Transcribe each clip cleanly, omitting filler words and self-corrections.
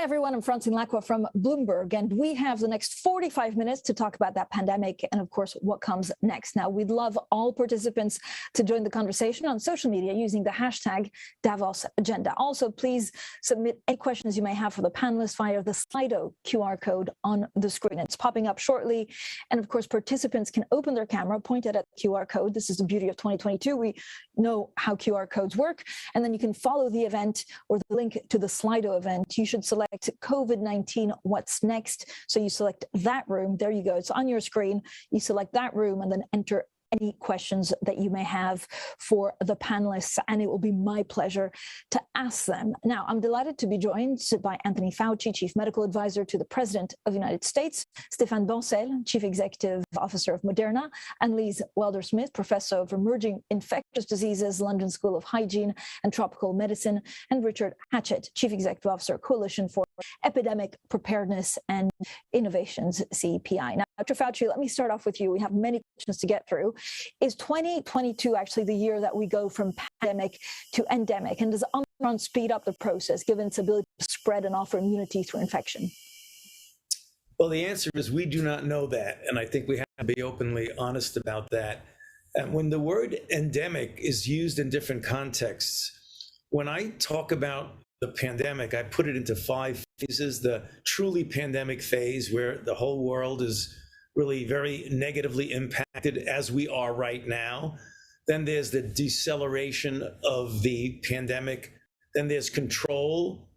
Hi, everyone. I'm Francine Lacqua from Bloomberg, and we have the next 45 minutes to talk about that pandemic and, of course, what comes next. Now, we'd love all participants to join the conversation on social media using the hashtag Davos Agenda. Also, please submit any questions you may have for the panelists via the Slido QR code on the screen. It's popping up shortly. And, of course, participants can open their camera, point it at the QR code. This is the beauty of 2022. We know how QR codes work. And then you can follow the event or the link to the Slido event. You should select COVID-19, what's next? So you select that room. There you go. It's on your screen. You select that room and then enter any questions that you may have for the panelists, and it will be my pleasure to ask them. Now, I'm delighted to be joined by Anthony Fauci, Chief Medical Advisor to the President of the United States, Stéphane Bancel, Chief Executive Officer of Moderna, Annelies Wilder-Smith, Professor of Emerging Infectious Diseases, London School of Hygiene and Tropical Medicine, and Richard Hatchett, Chief Executive Officer, Coalition for Epidemic, Preparedness and Innovations, CEPI. Now, Dr. Fauci, let me start off with you. We have many questions to get through. Is 2022 actually the year that we go from pandemic to endemic? And does Omicron speed up the process, given its ability to spread and offer immunity through infection? Well, the answer is we do not know that. And I think we have to be openly honest about that. And when the word endemic is used in different contexts, when I talk about the pandemic, I put it into 5 phases. The truly pandemic phase, where the whole world is really very negatively impacted, as we are right now. Then there's the deceleration of the pandemic. Then there's control.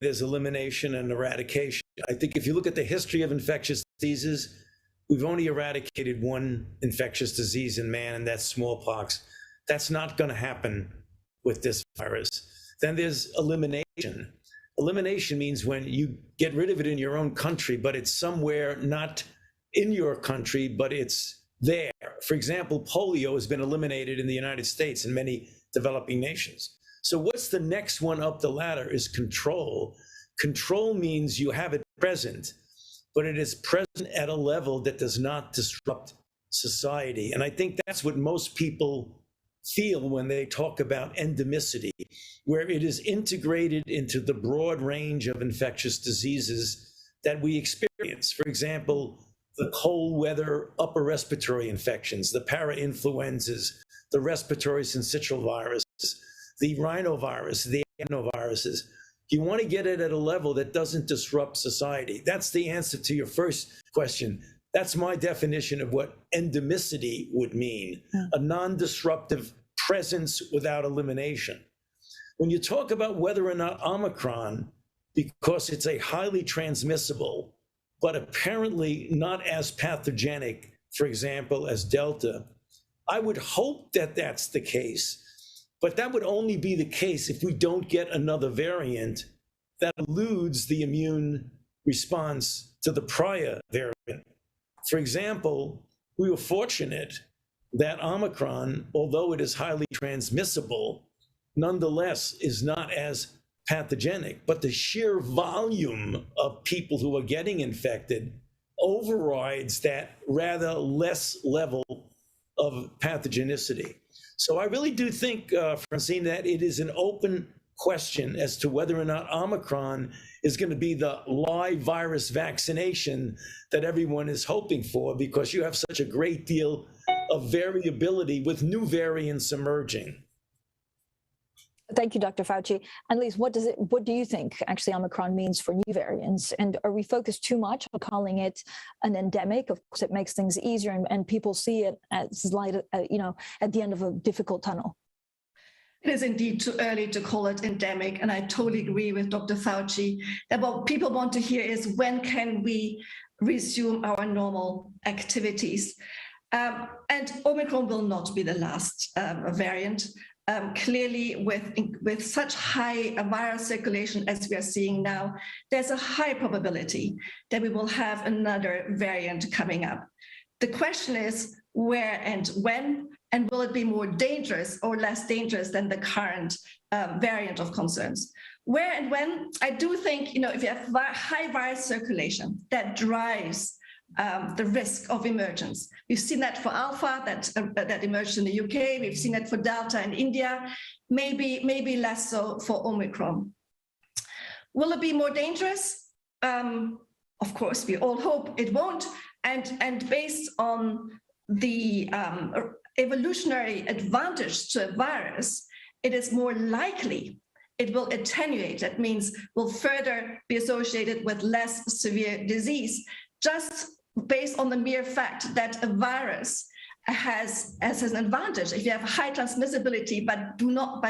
There's elimination and eradication. I think if you look at the history of infectious diseases, we've only eradicated one infectious disease in man, and that's smallpox. That's not going to happen with this virus. Then there's elimination. Elimination means when you get rid of it in your own country, but it's somewhere not in your country, but it's there. For example, polio has been eliminated in the United States and many developing nations. So what's the next one up the ladder is control. Control means you have it present, but it is present at a level that does not disrupt society. And I think that's what most people feel when they talk about endemicity, where it is integrated into the broad range of infectious diseases that we experience. For example, the cold weather upper respiratory infections, the parainfluenzas, the respiratory syncytial viruses, the rhinovirus, the adenoviruses. You want to get it at a level that doesn't disrupt society. That's the answer to your first question. That's my definition of what endemicity would mean, a non-disruptive presence without elimination. When you talk about whether or not Omicron, because it's a highly transmissible, but apparently not as pathogenic, for example, as Delta, I would hope that that's the case. But that would only be the case if we don't get another variant that eludes the immune response to the prior variant. For example, we were fortunate that Omicron, although it is highly transmissible, nonetheless is not as pathogenic, but the sheer volume of people who are getting infected overrides that rather less level of pathogenicity. So I really do think, Francine, that it is an open question as to whether or not Omicron is going to be the live virus vaccination that everyone is hoping for, because you have such a great deal of variability with new variants emerging. Thank you, Dr. Fauci. Annelies, what do you think actually Omicron means for new variants? And are we focused too much on calling it an endemic? Of course, it makes things easier, and people see it as light, at the end of a difficult tunnel. It is indeed too early to call it endemic, and I totally agree with Dr. Fauci that what people want to hear is when can we resume our normal activities? And Omicron will not be the last variant. Clearly, with such high virus circulation as we are seeing now, there's a high probability that we will have another variant coming up. The question is where and when, and will it be more dangerous or less dangerous than the current variant of concerns? Where and when, I do think, if you have high virus circulation, that drives the risk of emergence. We've seen that for Alpha, that emerged in the UK. We've seen it for Delta in India, maybe less so for Omicron. Will it be more dangerous? Of course, we all hope it won't. And based on the evolutionary advantage to a virus, it is more likely it will attenuate. That means will further be associated with less severe disease, just based on the mere fact that a virus has as an advantage if you have high transmissibility, but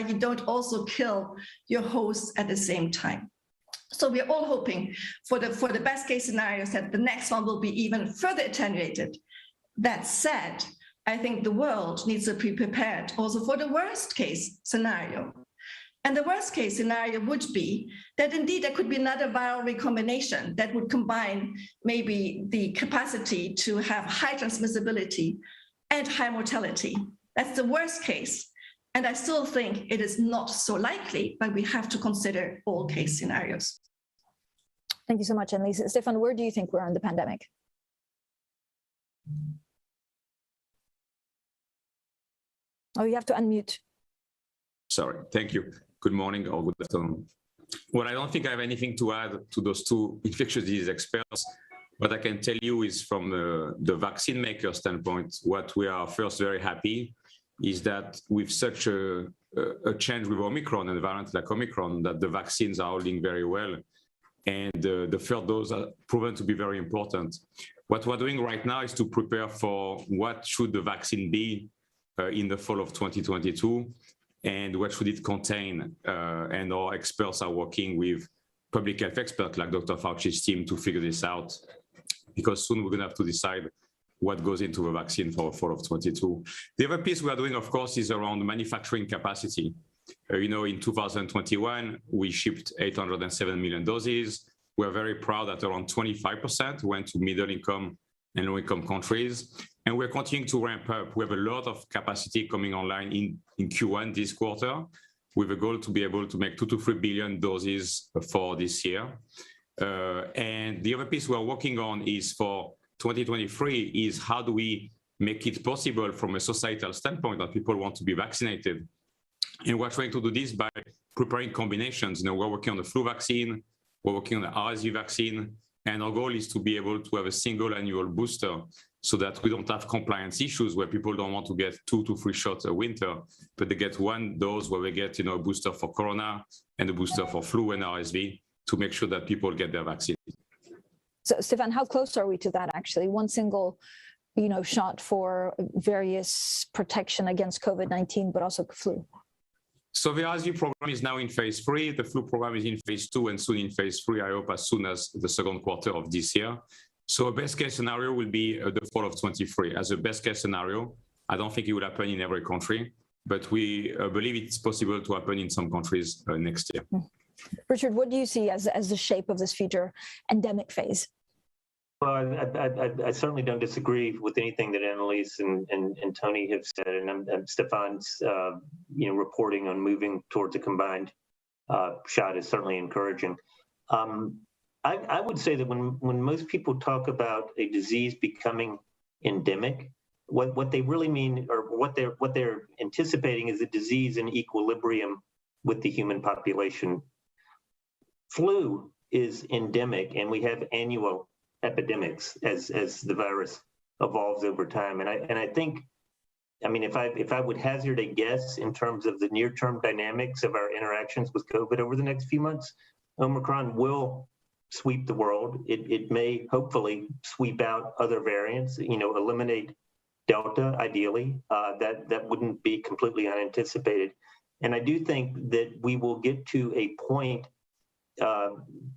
you don't also kill your host at the same time. So we're all hoping for the best case scenarios that the next one will be even further attenuated. That said, I think the world needs to be prepared also for the worst case scenario. And the worst case scenario would be that indeed there could be another viral recombination that would combine maybe the capacity to have high transmissibility and high mortality. That's the worst case. And I still think it is not so likely, but we have to consider all case scenarios. Thank you so much, Annelies. Stéphane, where do you think we're in the pandemic? Oh, you have to unmute. Sorry, thank you. Good morning or good afternoon. Well, I don't think I have anything to add to those two infectious disease experts. What I can tell you is from the vaccine maker standpoint, what we are first very happy is that with such a change with Omicron and a variant like Omicron, that the vaccines are holding very well. And the third dose are proven to be very important. What we're doing right now is to prepare for what should the vaccine be in the fall of 2022, and what should it contain. And our experts are working with public health experts like Dr. Fauci's team to figure this out, because soon we're going to have to decide what goes into the vaccine for fall of 22. The other piece we are doing, of course, is around manufacturing capacity. In 2021, we shipped 807 million doses. We're very proud that around 25% went to middle income and low income countries. And we're continuing to ramp up. We have a lot of capacity coming online in Q1 this quarter, with a goal to be able to make 2 to 3 billion doses for this year. And the other piece we're working on is for 2023 is how do we make it possible from a societal standpoint that people want to be vaccinated. And we're trying to do this by preparing combinations. We're working on the flu vaccine, we're working on the RSV vaccine, and our goal is to be able to have a single annual booster so that we don't have compliance issues where people don't want to get 2 to 3 shots a winter, but they get one dose where they get a booster for corona and a booster for flu and RSV to make sure that people get their vaccine. So, Stéphane, how close are we to that actually? One single shot for various protection against COVID-19, but also flu? So the RSV program is now in phase 3. The flu program is in phase 2 and soon in phase 3, I hope as soon as the second quarter of this year. So a best case scenario will be the fall of 23. As a best case scenario, I don't think it will happen in every country, but we believe it's possible to happen in some countries next year. Richard, what do you see as the shape of this future endemic phase? Well, I certainly don't disagree with anything that Annelies and Tony have said, and Stéphane's reporting on moving towards a combined shot is certainly encouraging. I would say that when most people talk about a disease becoming endemic, what they really mean, or what they're anticipating, is a disease in equilibrium with the human population. Flu is endemic, and we have annual epidemics as the virus evolves over time. And I think, if I would hazard a guess in terms of the near-term dynamics of our interactions with COVID over the next few months, Omicron will sweep the world. It may hopefully sweep out other variants, eliminate Delta, ideally. That wouldn't be completely unanticipated. And I do think that we will get to a point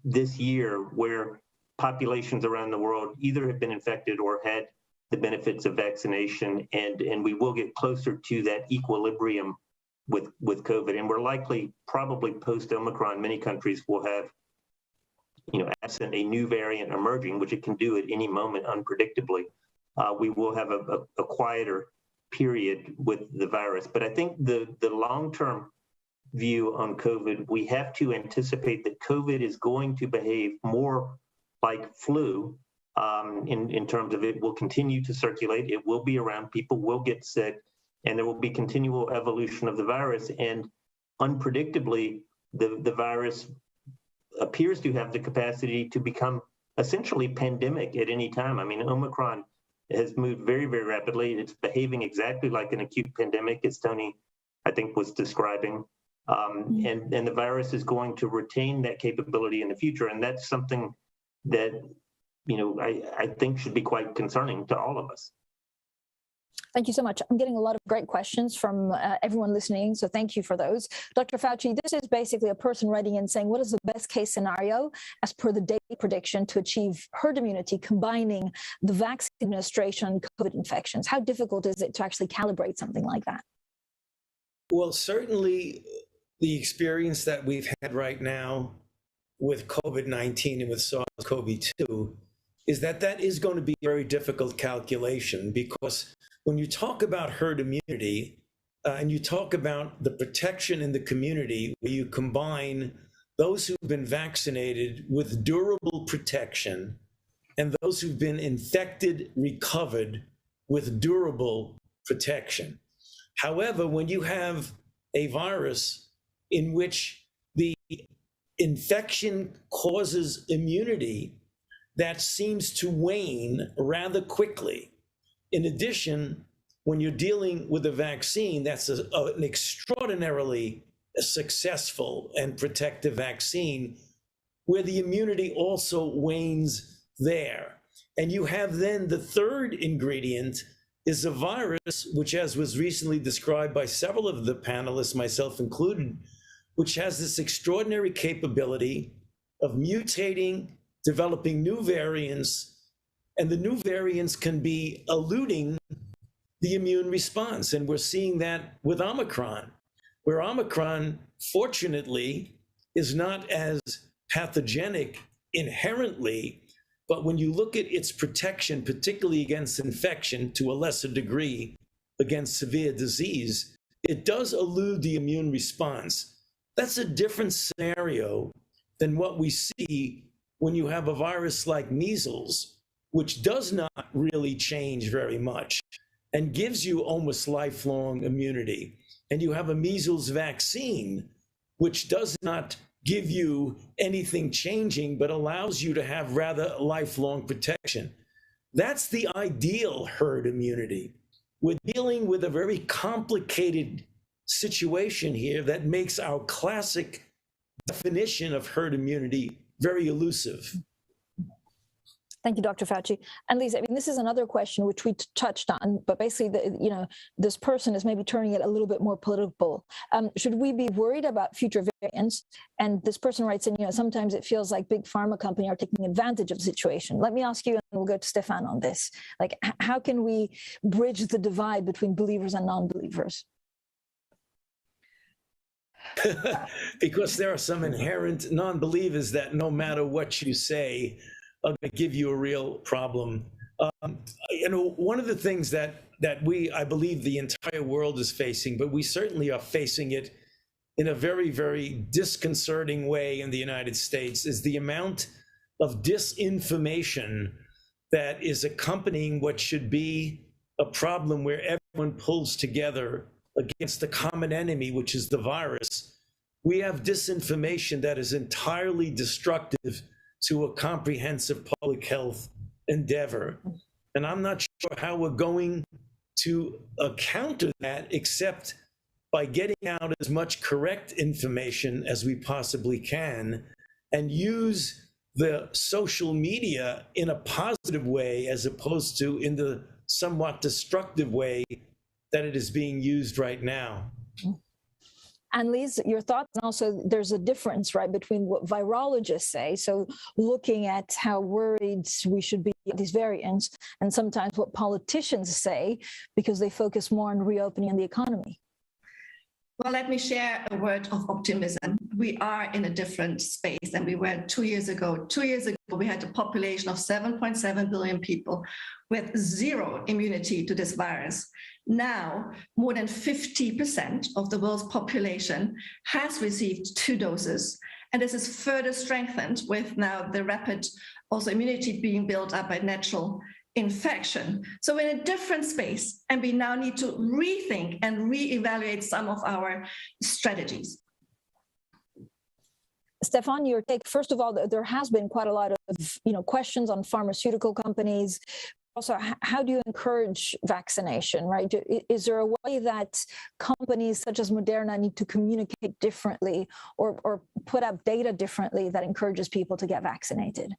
this year where populations around the world either have been infected or had the benefits of vaccination, and we will get closer to that equilibrium with COVID. And we're likely, probably post-Omicron, many countries will have, absent a new variant emerging, which it can do at any moment unpredictably, we will have a quieter period with the virus. But I think the long-term view on COVID, we have to anticipate that COVID is going to behave more like flu in terms of it will continue to circulate, it will be around, people will get sick, and there will be continual evolution of the virus. And unpredictably, the virus appears to have the capacity to become essentially pandemic at any time. I mean, Omicron has moved very, very rapidly. It's behaving exactly like an acute pandemic, as Tony, I think, was describing. And the virus is going to retain that capability in the future. And that's something that, I think should be quite concerning to all of us. Thank you so much. I'm getting a lot of great questions from everyone listening, so thank you for those. Dr. Fauci, this is basically a person writing in saying, what is the best case scenario as per the data prediction to achieve herd immunity, combining the vaccine administration and COVID infections? How difficult is it to actually calibrate something like that? Well, certainly the experience that we've had right now with COVID-19 and with SARS-CoV-2 is that is going to be a very difficult calculation, because when you talk about herd immunity and you talk about the protection in the community, where you combine those who've been vaccinated with durable protection and those who've been infected, recovered with durable protection. However, when you have a virus in which the infection causes immunity that seems to wane rather quickly, in addition, when you're dealing with a vaccine that's an extraordinarily successful and protective vaccine, where the immunity also wanes there. And you have then the third ingredient is a virus, which, as was recently described by several of the panelists, myself included, which has this extraordinary capability of mutating, developing new variants, and the new variants can be eluding the immune response. And we're seeing that with Omicron, where Omicron, fortunately, is not as pathogenic inherently, but when you look at its protection, particularly against infection, to a lesser degree against severe disease, it does elude the immune response. That's a different scenario than what we see when you have a virus like measles, which does not really change very much and gives you almost lifelong immunity. And you have a measles vaccine, which does not give you anything changing, but allows you to have rather lifelong protection. That's the ideal herd immunity. We're dealing with a very complicated situation here that makes our classic definition of herd immunity very elusive. Thank you, Dr. Fauci. Annelies, I mean, this is another question which we touched on, but basically, this person is maybe turning it a little bit more political. Should we be worried about future variants? And this person writes in, sometimes it feels like big pharma companies are taking advantage of the situation. Let me ask you, and we'll go to Stéphane on this. Like, how can we bridge the divide between believers and non-believers? Because there are some inherent non-believers that no matter what you say, are going to give you a real problem. One of the things that I believe the entire world is facing, but we certainly are facing it in a very, very disconcerting way in the United States, is the amount of disinformation that is accompanying what should be a problem where everyone pulls together against the common enemy, which is the virus. We have disinformation that is entirely destructive to a comprehensive public health endeavor. And I'm not sure how we're going to counter that except by getting out as much correct information as we possibly can and use the social media in a positive way as opposed to in the somewhat destructive way that it is being used right now. Annelies, your thoughts? And also, there's a difference, right, between what virologists say, so looking at how worried we should be at these variants, and sometimes what politicians say, because they focus more on reopening the economy. Well, let me share a word of optimism. We are in a different space than we were 2 years ago. 2 years ago, we had a population of 7.7 billion people with zero immunity to this virus. Now, more than 50% of the world's population has received 2 doses. And this is further strengthened with now the rapid also immunity being built up by natural infection. So we're in a different space, and we now need to rethink and reevaluate some of our strategies. Stéphane, your take. First of all, there has been quite a lot of questions on pharmaceutical companies. Also, how do you encourage vaccination, right? Is there a way that companies such as Moderna need to communicate differently or put up data differently that encourages people to get vaccinated?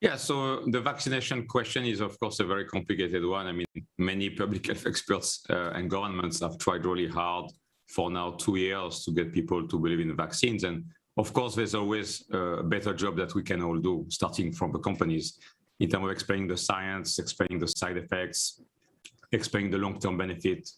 Yeah, so the vaccination question is, of course, a very complicated one. I mean, many public health experts and governments have tried really hard for now 2 years to get people to believe in the vaccines. And of course, there's always a better job that we can all do, starting from the companies, in terms of explaining the science, explaining the side effects, explaining the long-term benefit,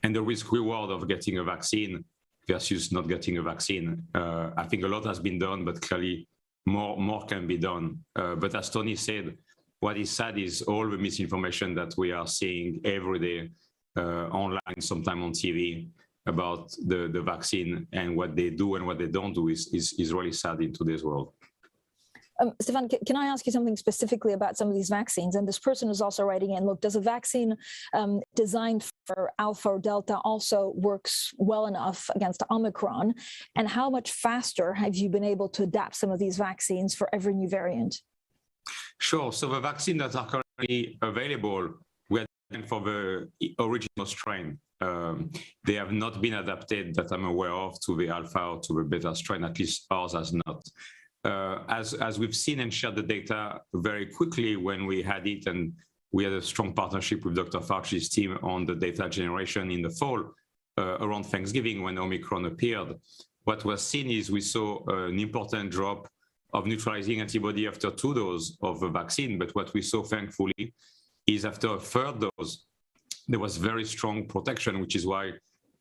and the risk-reward of getting a vaccine versus not getting a vaccine. I think a lot has been done, but clearly more can be done. But as Tony said, what is sad is all the misinformation that we are seeing every day online, sometime on TV, about the vaccine and what they do and what they don't do is really sad in today's world. Stéphane, can I ask you something specifically about some of these vaccines? And this person is also writing in, look, does a vaccine designed for Alpha or Delta also works well enough against Omicron? And how much faster have you been able to adapt some of these vaccines for every new variant? Sure. So the vaccines that are currently available were for the original strain. They have not been adapted that I'm aware of to the Alpha or to the Beta strain, at least ours has not. As we've seen and shared the data very quickly when we had it, and we had a strong partnership with Dr. Fauci's team on the data generation in the fall around Thanksgiving when Omicron appeared. What was seen is we saw an important drop of neutralizing antibody after 2 doses of the vaccine. But what we saw, thankfully, is after a 3rd dose, there was very strong protection, which is why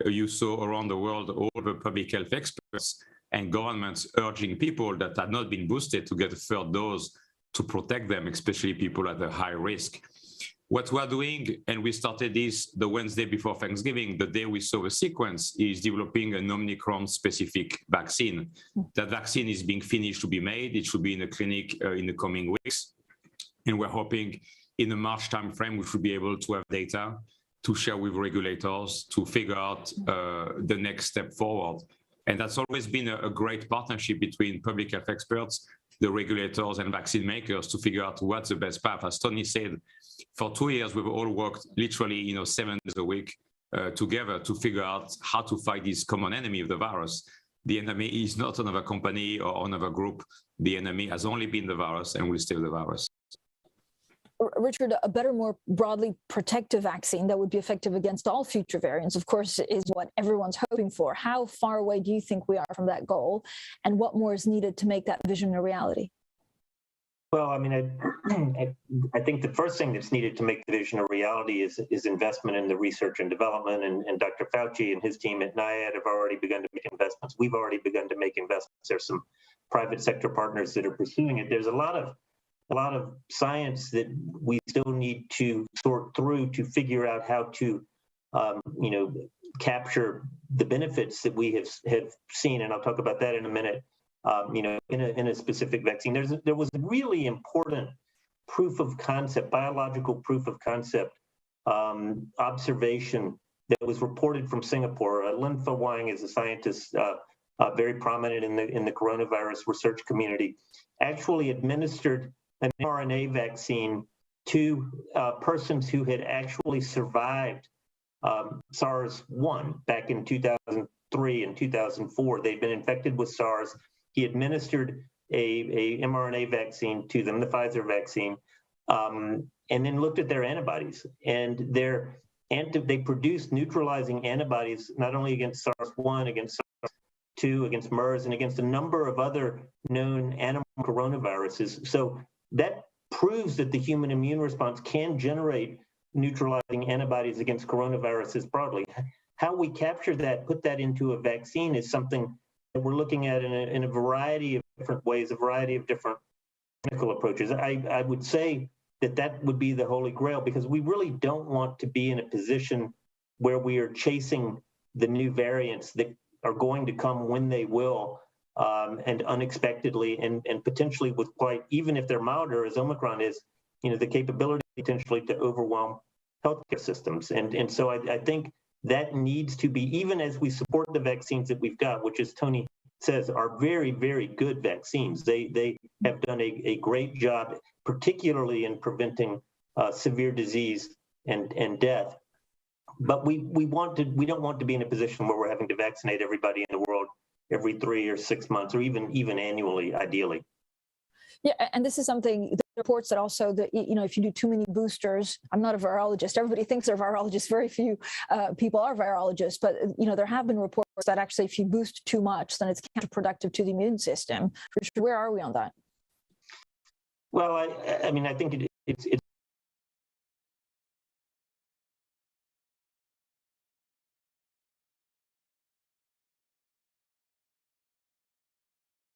you saw around the world all the public health experts and governments urging people that had not been boosted to get a 3rd dose to protect them, especially people at a high risk. What we're doing, and we started this the Wednesday before Thanksgiving, the day we saw the sequence, is developing an Omicron-specific vaccine. That vaccine is being finished to be made. It should be in the clinic in the coming weeks. And we're hoping in the March timeframe, we should be able to have data to share with regulators to figure out the next step forward. And that's always been a great partnership between public health experts, the regulators, and vaccine makers to figure out what's the best path. As Tony said, for 2 years, we've all worked literally 7 days a week together to figure out how to fight this common enemy of the virus. The enemy is not another company or another group. The enemy has only been the virus and will stay the virus. Richard, a better, more broadly protective vaccine that would be effective against all future variants, of course, is what everyone's hoping for. How far away do you think we are from that goal? And what more is needed to make that vision a reality? Well, I mean, I think the first thing that's needed to make the vision a reality is investment in the research and development. And Dr. Fauci and his team at NIAID have already begun to make investments. We've already begun to make investments. There's some private sector partners that are pursuing it. There's a lot of science that we still need to sort through to figure out how to, capture the benefits that we have seen, and I'll talk about that in a minute. In a specific vaccine, there was a really important proof of concept, biological proof of concept observation that was reported from Singapore. Lin Wang is a scientist very prominent in the coronavirus research community. Actually administered an mRNA vaccine to persons who had actually survived SARS-1 back in 2003 and 2004. They'd been infected with SARS. He administered a mRNA vaccine to them, the Pfizer vaccine, and then looked at their antibodies. And they produced neutralizing antibodies not only against SARS-1, against SARS-2, against MERS, and against a number of other known animal coronaviruses. So that proves that the human immune response can generate neutralizing antibodies against coronaviruses broadly. How we capture that, put that into a vaccine, is something that we're looking at in a variety of different ways, a variety of different clinical approaches. I would say that would be the holy grail, because we really don't want to be in a position where we are chasing the new variants that are going to come when they will, and unexpectedly, and potentially with quite, even if they're milder as Omicron is, the capability potentially to overwhelm healthcare systems. And so I think that needs to be, even as we support the vaccines that we've got, which, as Tony says are very, very good vaccines. They have done a great job, particularly in preventing severe disease and death. But we don't want to be in a position where we're having to vaccinate everybody in the world every 3 or 6 months, or even annually, ideally. Yeah, and this is something, the reports that also that, if you do too many boosters, I'm not a virologist, everybody thinks they're virologists, very few people are virologists, but there have been reports that actually if you boost too much, then it's counterproductive to the immune system. Where are we on that? Well, I mean, I think it's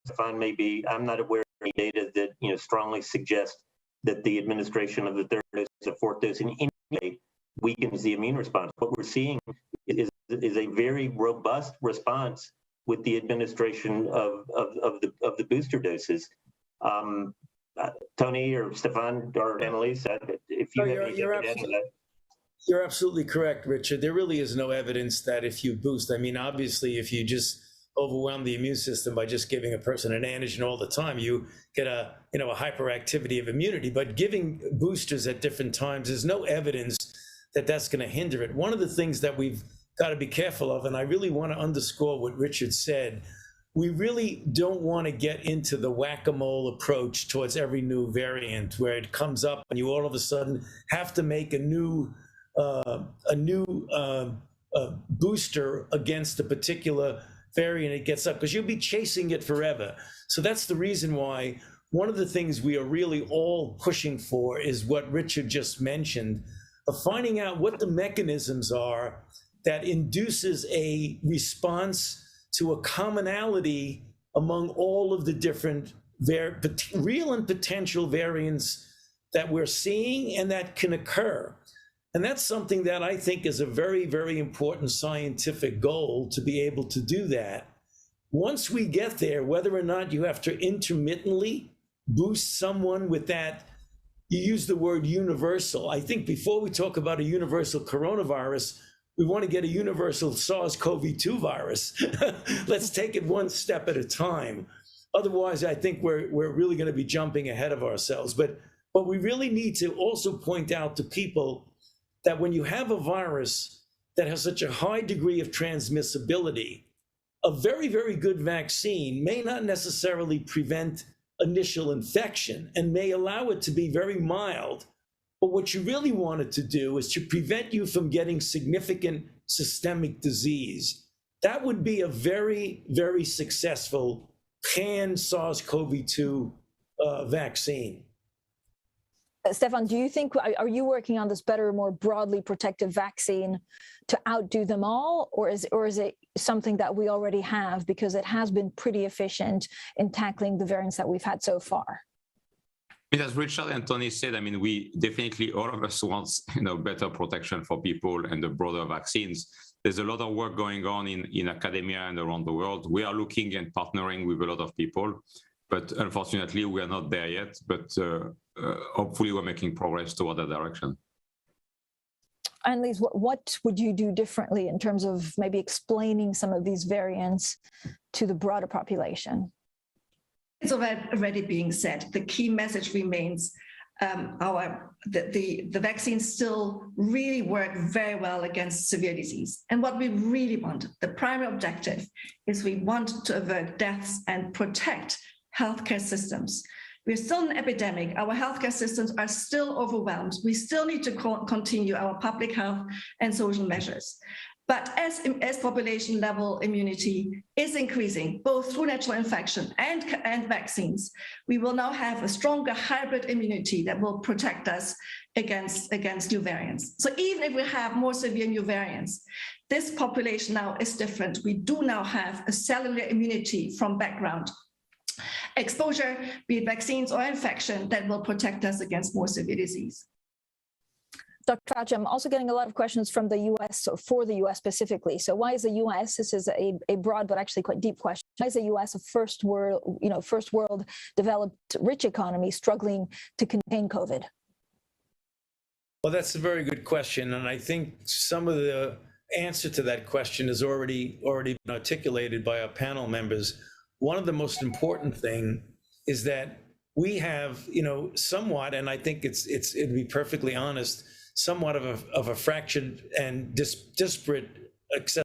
Stéphane, maybe I'm not aware of any data that strongly suggest that the administration of the third dose or fourth dose in any way weakens the immune response. What we're seeing is a very robust response with the administration of the booster doses. Tony or Stéphane or Annelies, if you have anything to add to that. You're absolutely correct, Richard. There really is no evidence that if you boost, I mean, obviously, if you just overwhelm the immune system by just giving a person an antigen all the time, you get a hyperactivity of immunity. But giving boosters at different times, there's no evidence that that's going to hinder it. One of the things that we've got to be careful of, and I really want to underscore what Richard said, we really don't want to get into the whack-a-mole approach towards every new variant where it comes up and you all of a sudden have to make a new booster against a particular variant it gets up, because you'll be chasing it forever. So that's the reason why one of the things we are really all pushing for is what Richard just mentioned, of finding out what the mechanisms are that induces a response to a commonality among all of the different real and potential variants that we're seeing and that can occur. And that's something that I think is a very, very important scientific goal, to be able to do that. Once we get there, whether or not you have to intermittently boost someone with that, you use the word universal. I think before we talk about a universal coronavirus, we want to get a universal SARS-CoV-2 virus. Let's take it one step at a time. Otherwise, I think we're really going to be jumping ahead of ourselves. But we really need to also point out to people that when you have a virus that has such a high degree of transmissibility, a very, very good vaccine may not necessarily prevent initial infection and may allow it to be very mild. But what you really want it to do is to prevent you from getting significant systemic disease. That would be a very, very successful pan-SARS-CoV-2 vaccine. Stéphane, do you think, are you working on this better, more broadly protective vaccine to outdo them all, or is it something that we already have because it has been pretty efficient in tackling the variants that we've had so far? As Richard and Tony said, I mean, we definitely, all of us want better protection for people and the broader vaccines. There's a lot of work going on in academia and around the world. We are looking and partnering with a lot of people, but unfortunately, we are not there yet. But hopefully, we're making progress toward that direction. Annelies, what would you do differently in terms of maybe explaining some of these variants to the broader population? It's already being said. The key message remains the vaccines still really work very well against severe disease. And what we really want, the primary objective, is we want to avert deaths and protect healthcare systems. We're still in an epidemic. Our healthcare systems are still overwhelmed. We still need to continue our public health and social measures. But as population level immunity is increasing, both through natural infection and vaccines, we will now have a stronger hybrid immunity that will protect us against new variants. So even if we have more severe new variants, this population now is different. We do now have a cellular immunity from background exposure, be it vaccines or infection, that will protect us against more severe disease. Dr. Fauci, I'm also getting a lot of questions from the U.S. or for the U.S. specifically. So why is the U.S., this is a broad but actually quite deep question, why is the U.S. a first world developed rich economy struggling to contain COVID? Well, that's a very good question. And I think some of the answer to that question is already been articulated by our panel members. one of the most important thing is that we have, somewhat, and I think it'd be perfectly honest, somewhat of a fractured and disparate access